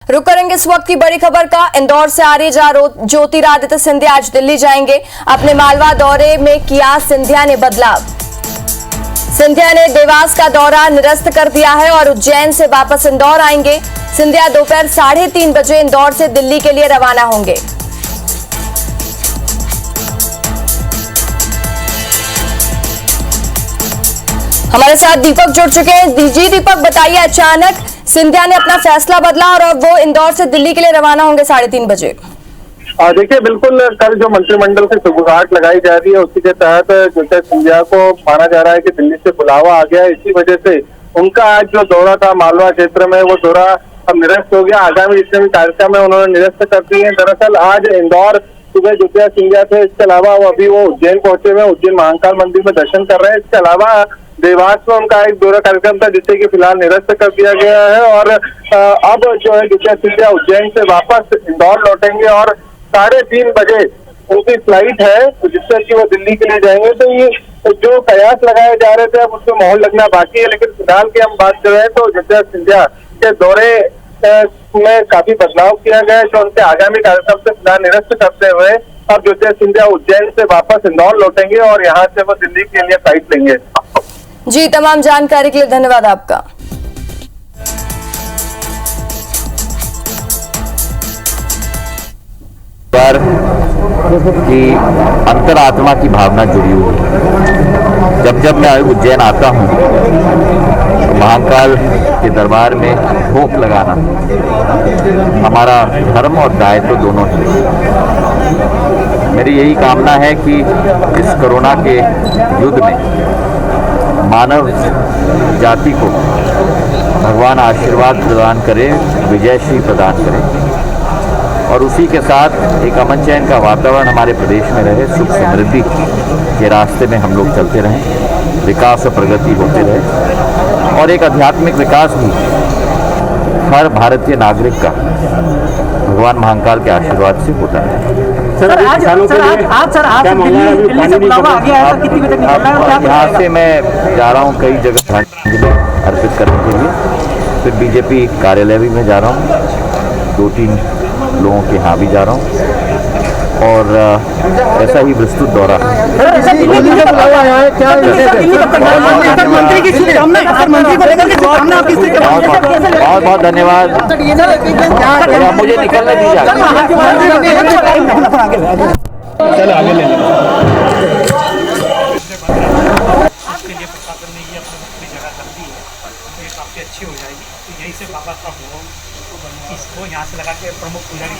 रुक करेंगे इस वक्त की बड़ी खबर का। इंदौर से आ रही ज्योतिरादित्य सिंधिया आज दिल्ली जाएंगे। अपने मालवा दौरे में किया सिंधिया ने बदलाव। सिंधिया ने देवास का दौरा निरस्त कर दिया है और उज्जैन से वापस इंदौर आएंगे। सिंधिया दोपहर 3:30 बजे इंदौर से दिल्ली के लिए रवाना होंगे। हमारे साथ दीपक जुड़ चुके हैं। जी दीपक, बताइए, अचानक सिंधिया ने अपना फैसला बदला और अब वो इंदौर से दिल्ली के लिए रवाना होंगे 3:30 बजे। देखिए, बिल्कुल कल जो मंत्रिमंडल से सुबुगाहट लगाई जा रही है उसी के तहत ज्योतिरादित्य सिंधिया को माना जा रहा है कि दिल्ली से बुलावा आ गया। इसी वजह से उनका आज जो दौरा था मालवा क्षेत्र में, वो दौरा अब निरस्त हो गया। आगामी जितने भी कार्यक्रम है उन्होंने निरस्त कर दिए हैं। दरअसल आज इंदौर सुबह ज्योतिरादित्य सिंधिया थे। इसके अलावा वो अभी उज्जैन पहुंचे हुए, उज्जैन महाकाल मंदिर में दर्शन कर रहे हैं। इसके अलावा देवास में उनका एक दौरा कार्यक्रम था जिसे कि फिलहाल निरस्त कर दिया गया है और अब जो है ज्योतिरादित्य सिंधिया उज्जैन से वापस इंदौर लौटेंगे और 3:30 बजे उनकी फ्लाइट है जिससे कि वो दिल्ली के लिए जाएंगे। तो ये जो कयास लगाए जा रहे थे अब उसमें मोहर लगना बाकी है, लेकिन फिलहाल की हम बात कर रहे हैं तो ज्योतिरादित्य सिंधिया के दौरे में काफी बदलाव किया गया है। जो उनके आगामी कार्यक्रम से फिलहाल निरस्त करते हुए अब ज्योतिरादित्य सिंधिया उज्जैन से वापस इंदौर लौटेंगे और यहाँ से वो दिल्ली के लिए फ्लाइट लेंगे। जी, तमाम जानकारी के लिए धन्यवाद आपका। कि अंतरात्मा की भावना जुड़ी हुई है। जब जब मैं उज्जैन आता हूँ तो महाकाल के दरबार में भोग लगाना हमारा धर्म और दायित्व दोनों है। मेरी यही कामना है कि इस कोरोना के युद्ध में मानव जाति को भगवान आशीर्वाद प्रदान करे, विजयश्री प्रदान करे और उसी के साथ एक अमन चैन का वातावरण हमारे प्रदेश में रहे, सुख समृद्धि के रास्ते में हम लोग चलते रहें, विकास और प्रगति होते रहे और एक आध्यात्मिक विकास भी हर भारतीय नागरिक का भगवान महाकाल के आशीर्वाद से होता है। यहाँ से मैं जा रहा हूँ कई जगह श्रद्धांजलि अर्पित करने के लिए, फिर बीजेपी कार्यालय भी मैं जा रहा हूँ, 2-3 लोगों के यहाँ भी जा रहा हूँ और ऐसा ही विस्तृत दौरा। बहुत बहुत धन्यवाद। मुझे निकलने दीजिए। काफी अच्छी हो जाएगी, तो यही से बाबा का हो इसको यहाँ से लगा के प्रमुख पुजारी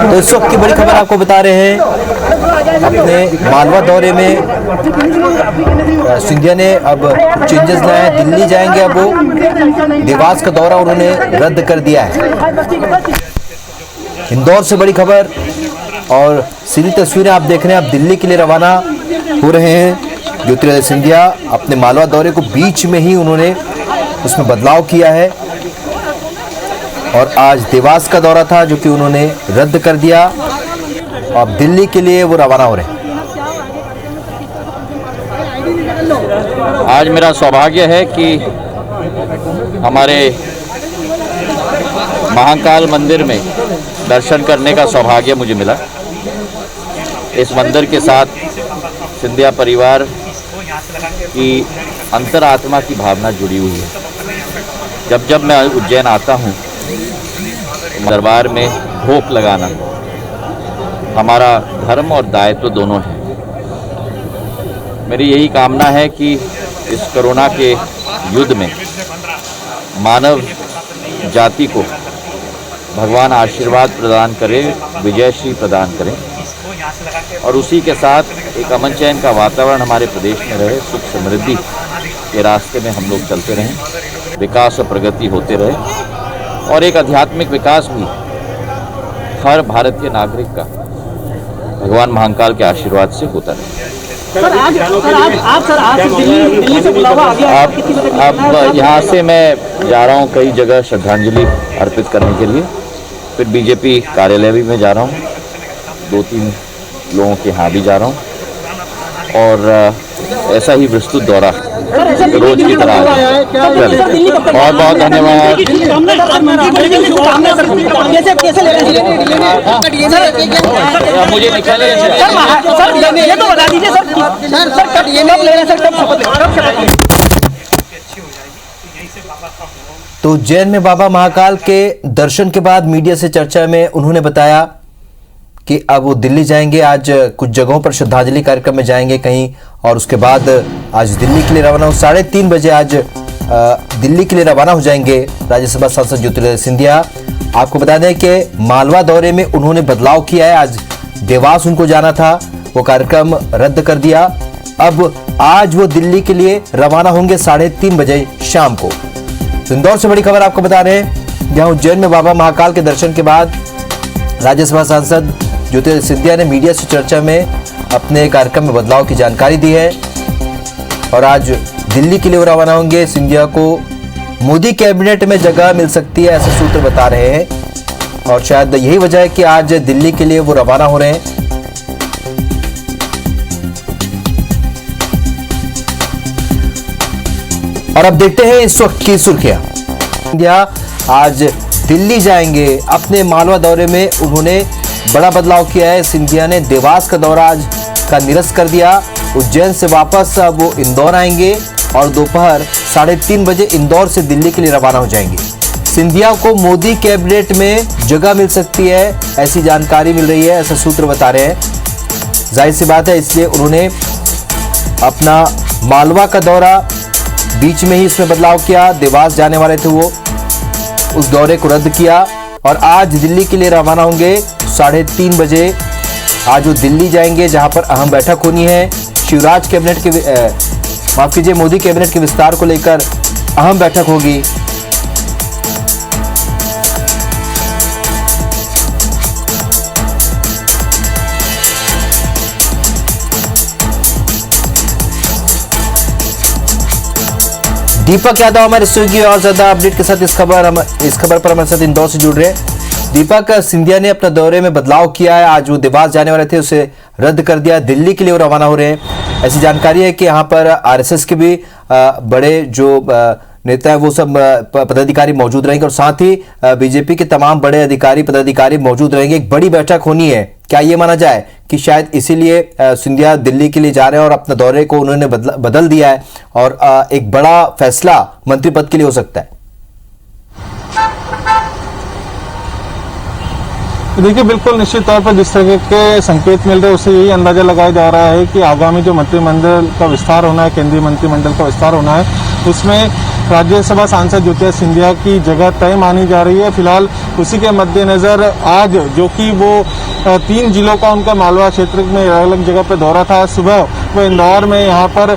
तो इस वक्त की बड़ी खबर आपको बता रहे हैं। अपने मालवा दौरे में सिंधिया ने अब चेंजेस लाए हैं, दिल्ली जाएंगे। अब वो देवास का दौरा उन्होंने रद्द कर दिया है। इंदौर से बड़ी खबर और सीधी तस्वीरें आप देख रहे हैं। आप दिल्ली के लिए रवाना हो रहे हैं। ज्योतिरादित्य सिंधिया अपने मालवा दौरे को बीच में ही उन्होंने उसमें बदलाव किया है और आज देवास का दौरा था जो कि उन्होंने रद्द कर दिया। अब दिल्ली के लिए वो रवाना हो रहे हैं। आज मेरा सौभाग्य है कि हमारे महाकाल मंदिर में दर्शन करने का सौभाग्य मुझे मिला। इस मंदिर के साथ सिंधिया परिवार की अंतरात्मा की भावना जुड़ी हुई है। जब जब मैं उज्जैन आता हूँ दरबार में भोग लगाना हमारा धर्म और दायित्व दोनों है। मेरी यही कामना है कि इस कोरोना के युद्ध में मानव जाति को भगवान आशीर्वाद प्रदान करे, विजयश्री प्रदान करें और उसी के साथ एक अमन चैन का वातावरण हमारे प्रदेश में रहे, सुख समृद्धि के रास्ते में हम लोग चलते रहें, विकास और प्रगति होते रहे और एक आध्यात्मिक विकास भी हर भारतीय नागरिक का भगवान महाकाल के आशीर्वाद से होता रहे। अब यहाँ से मैं जा रहा हूँ कई जगह श्रद्धांजलि अर्पित करने के लिए, फिर बीजेपी कार्यालय भी मैं जा रहा हूँ, 2-3 लोगों के यहाँ भी जा रहा हूँ और ऐसा ही विस्तृत दौरा। रोज की तरह बहुत बहुत धन्यवाद। मुझे निकलने ये तो बता दीजिए सर कब ले रहे हैं सर, कब शपथ ले रहे हैं? अच्छी हो जाएगी, तो यहीं से बाबा का होम। तो उज्जैन में बाबा महाकाल के दर्शन के बाद मीडिया से चर्चा में उन्होंने बताया कि अब वो दिल्ली जाएंगे। आज कुछ जगहों पर श्रद्धांजलि कार्यक्रम में जाएंगे कहीं, और उसके बाद आज दिल्ली के लिए रवाना हो 3:30 बजे आज दिल्ली के लिए रवाना हो जाएंगे राज्यसभा सांसद ज्योतिरादित्य सिंधिया। आपको बता दें कि मालवा दौरे में उन्होंने बदलाव किया है। आज देवास उनको जाना था, वो कार्यक्रम रद्द कर दिया। अब आज वो दिल्ली के लिए रवाना होंगे 3:30 बजे शाम को। इंदौर से बड़ी खबर आपको बता रहे हैं, जहां उज्जैन में बाबा महाकाल के दर्शन के बाद राज्यसभा सांसद ज्योतिरादित्य सिंधिया ने मीडिया से चर्चा में अपने कार्यक्रम में बदलाव की जानकारी दी है और आज दिल्ली के लिए रवाना होंगे। सिंधिया को मोदी कैबिनेट में जगह मिल सकती है, ऐसे सूत्र बता रहे हैं, और शायद यही वजह है कि आज दिल्ली के लिए वो रवाना हो रहे हैं। और अब देखते हैं इस वक्त की सुर्खियां। सिंधिया आज दिल्ली जाएंगे। अपने मालवा दौरे में उन्होंने बड़ा बदलाव किया है। सिंधिया ने देवास का दौरा आज का निरस्त कर दिया। उज्जैन से वापस अब वो इंदौर आएंगे और दोपहर 3:30 बजे इंदौर से दिल्ली के लिए रवाना हो जाएंगे। सिंधिया को मोदी कैबिनेट में जगह मिल सकती है, ऐसी जानकारी मिल रही है, ऐसा सूत्र बता रहे हैं। जाहिर सी बात है, इसलिए उन्होंने अपना मालवा का दौरा बीच में ही इसमें बदलाव किया। देवास जाने वाले थे वो, उस दौरे को रद्द किया और आज दिल्ली के लिए रवाना होंगे 3:30 बजे। आज वो दिल्ली जाएंगे, जहां पर अहम बैठक होनी है। शिवराज कैबिनेट के मोदी कैबिनेट के विस्तार को लेकर अहम बैठक होगी। दीपक यादव हमारे स्टूडियो की और ज्यादा अपडेट के साथ इस खबर पर हमारे साथ इंदौर से जुड़ रहे हैं। दीपक, सिंधिया ने अपना दौरे में बदलाव किया है। आज वो देवास जाने वाले थे, उसे रद्द कर दिया। दिल्ली के लिए वो रवाना हो रहे हैं। ऐसी जानकारी है कि यहाँ पर आरएसएस के भी बड़े जो नेता है वो सब पदाधिकारी मौजूद रहेंगे और साथ ही बीजेपी के तमाम बड़े अधिकारी पदाधिकारी मौजूद रहेंगे। एक बड़ी बैठक होनी है। क्या ये माना जाए कि शायद इसीलिए सिंधिया दिल्ली के लिए जा रहे हैं और अपने दौरे को उन्होंने बदल दिया है और एक बड़ा फैसला मंत्री पद के लिए हो सकता है? देखिए, बिल्कुल निश्चित तौर पर जिस तरह के संकेत मिल रहे हैं उससे यही अंदाजा लगाया जा रहा है कि आगामी जो मंत्रिमंडल का विस्तार होना है, केंद्रीय मंत्रिमंडल का विस्तार होना है, उसमें राज्यसभा सांसद ज्योतिरादित्य सिंधिया की जगह तय मानी जा रही है। फिलहाल उसी के मद्देनजर आज जो कि वो 3 जिलों का उनका मालवा क्षेत्र में अलग अलग जगह पर दौरा था, सुबह वो इंदौर में यहाँ पर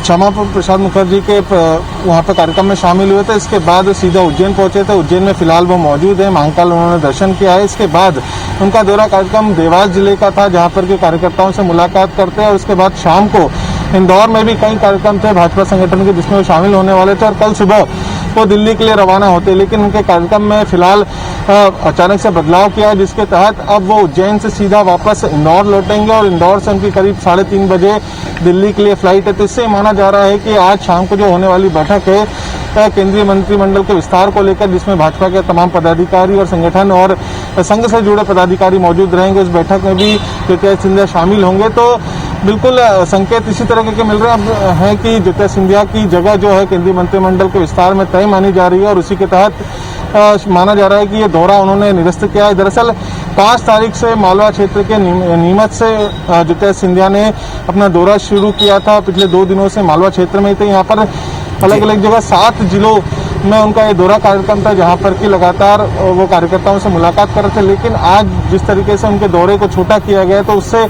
क्षमा प्रसाद मुखर्जी के वहाँ पर कार्यक्रम में शामिल हुए थे। इसके बाद सीधा उज्जैन पहुंचे थे। उज्जैन में फिलहाल वो मौजूद है। महाकाल उन्होंने दर्शन किया है। इसके बाद उनका दौरा कार्यक्रम देवास जिले का था, जहाँ पर के कार्यकर्ताओं से मुलाकात करते हैं और उसके बाद शाम को इंदौर में भी कई कार्यक्रम थे भाजपा संगठन के, जिसमें वो शामिल होने वाले थे और कल सुबह वो दिल्ली के लिए रवाना होते। लेकिन उनके कार्यक्रम में फिलहाल अचानक से बदलाव किया है, जिसके तहत अब वो उज्जैन से सीधा वापस इंदौर लौटेंगे और इंदौर से उनकी करीब 3:30 बजे दिल्ली के लिए फ्लाइट है। तो इससे माना जा रहा है कि आज शाम को जो होने वाली बैठक है केंद्रीय मंत्रिमंडल के विस्तार को लेकर, जिसमें भाजपा के तमाम पदाधिकारी और संगठन और संघ से जुड़े पदाधिकारी मौजूद रहेंगे, उस बैठक में भी ज्योतिरादित्य सिंधिया शामिल होंगे। तो बिल्कुल संकेत इसी तरह के मिल रहे हैं कि ज्योतिरादित्य सिंधिया की जगह जो है केंद्रीय मंत्रिमंडल के विस्तार में तय मानी जा रही है और उसी के तहत माना जा रहा है कि ये दौरा उन्होंने निरस्त किया है। दरअसल 5 तारीख से मालवा क्षेत्र के नीमच से ज्योतिरादित्य सिंधिया ने अपना दौरा शुरू किया था। पिछले 2 दिनों से मालवा क्षेत्र में ही थे। यहाँ पर अलग अलग जगह 7 जिलों में उनका ये दौरा कार्यक्रम था, जहाँ पर कि लगातार वो कार्यकर्ताओं से मुलाकात कर रहे थे। लेकिन आज जिस तरीके से उनके दौरे को छोटा किया गया, तो उससे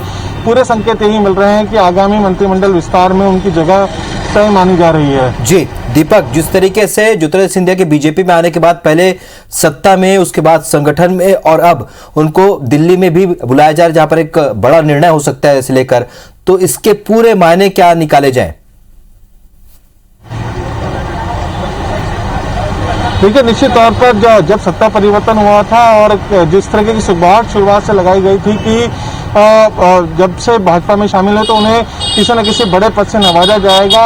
पूरे संकेत यही मिल रहे हैं कि आगामी मंत्रिमंडल विस्तार में उनकी जगह तय मानी जा रही है। जी दीपक, जिस तरीके से ज्योतिरादित्य सिंधिया के बीजेपी में आने के बाद पहले सत्ता में, उसके बाद संगठन में और अब उनको दिल्ली में भी बुलाया जा रहा है, जहां पर एक बड़ा निर्णय हो सकता है इसे लेकर, तो इसके पूरे मायने क्या निकाले जाए? देखिए, निश्चित तौर पर जब सत्ता परिवर्तन हुआ था और जिस तरह की शुरुआत से लगाई गई थी कि जब से भाजपा में शामिल है तो उन्हें किसी न किसी बड़े पद से नवाजा जाएगा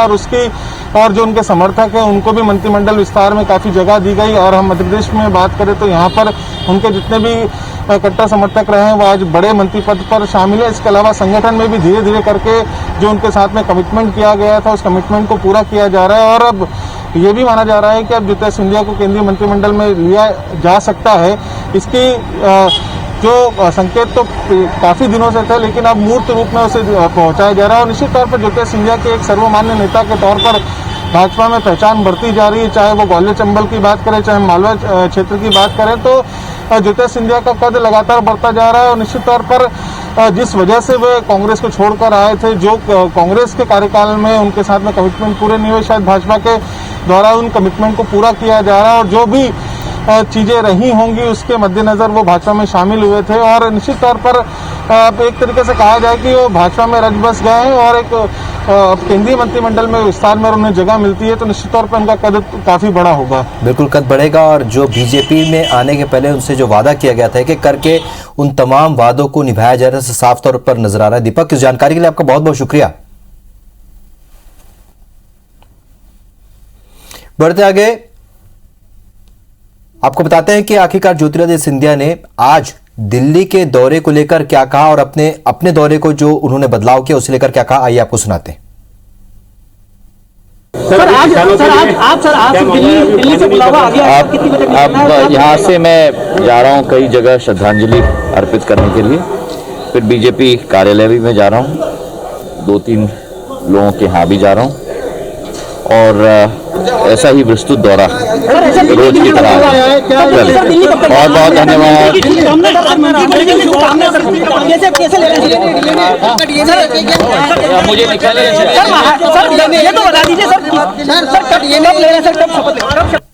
और जो उनके समर्थक हैं उनको भी मंत्रिमंडल विस्तार में काफ़ी जगह दी गई। और हम मध्य प्रदेश में बात करें तो यहाँ पर उनके जितने भी कट्टर समर्थक रहे हैं वो आज बड़े मंत्री पद पर शामिल है। इसके अलावा संगठन में भी धीरे धीरे करके जो उनके साथ में कमिटमेंट किया गया था उस कमिटमेंट को पूरा किया जा रहा है। और अब ये भी माना जा रहा है कि अब ज्योतिरादित्य सिंधिया को केंद्रीय मंत्रिमंडल में लिया जा सकता है। इसकी जो संकेत तो काफी दिनों से थे, लेकिन अब मूर्त रूप में उसे पहुंचाया जा रहा है। और निश्चित तौर पर ज्योतिरादित्य सिंधिया के एक सर्वमान्य नेता के तौर पर भाजपा में पहचान बढ़ती जा रही है। चाहे वो ग्वालियर चंबल की बात करें, चाहे मालवा क्षेत्र की बात करें, तो ज्योतिरादित्य सिंधिया का कद लगातार बढ़ता जा रहा है। और निश्चित तौर पर जिस वजह से वे कांग्रेस को छोड़कर आए थे, जो कांग्रेस के कार्यकाल में उनके साथ में कमिटमेंट पूरे नहीं हुए, शायद भाजपा के द्वारा उन कमिटमेंट को पूरा किया जा रहा है। और जो भी चीजें रही होंगी उसके मद्देनजर वो भाजपा में शामिल हुए थे। और निश्चित तौर पर एक तरीके से कहा जाए कि वो भाजपा में रच बस गए हैं और एक केंद्रीय मंत्रिमंडल में विस्तार में उन्हें जगह मिलती है तो निश्चित तौर पर उनका कद काफी बड़ा होगा। बिल्कुल कद बढ़ेगा। और जो बीजेपी में आने के पहले उनसे जो वादा किया गया था कि करके उन तमाम वादों को निभाया जा रहा है, साफ तौर पर नजर आ रहा है। दीपक, इस जानकारी के लिए आपका बहुत बहुत शुक्रिया। बढ़ते आगे आपको बताते हैं कि आखिरकार ज्योतिरादित्य सिंधिया ने आज दिल्ली के दौरे को लेकर क्या कहा और अपने दौरे को जो उन्होंने बदलाव किया उसे लेकर क्या कहा, आइए आपको सुनाते हैं। सर आज दिल्ली से बुलावा आ गया। अब यहाँ से मैं जा रहा हूँ कई जगह श्रद्धांजलि अर्पित करने के लिए, फिर बीजेपी कार्यालय भी मैं जा रहा हूँ, 2-3 लोगों के यहाँ भी जा रहा हूँ और ऐसा ही विस्तृत दौरा रोज की तरह। बहुत बहुत धन्यवाद। मुझे निकलने सर ये तो बता दीजिए सर, ये कब ले रहे हैं सर, कब शपथ ले रहे हैं?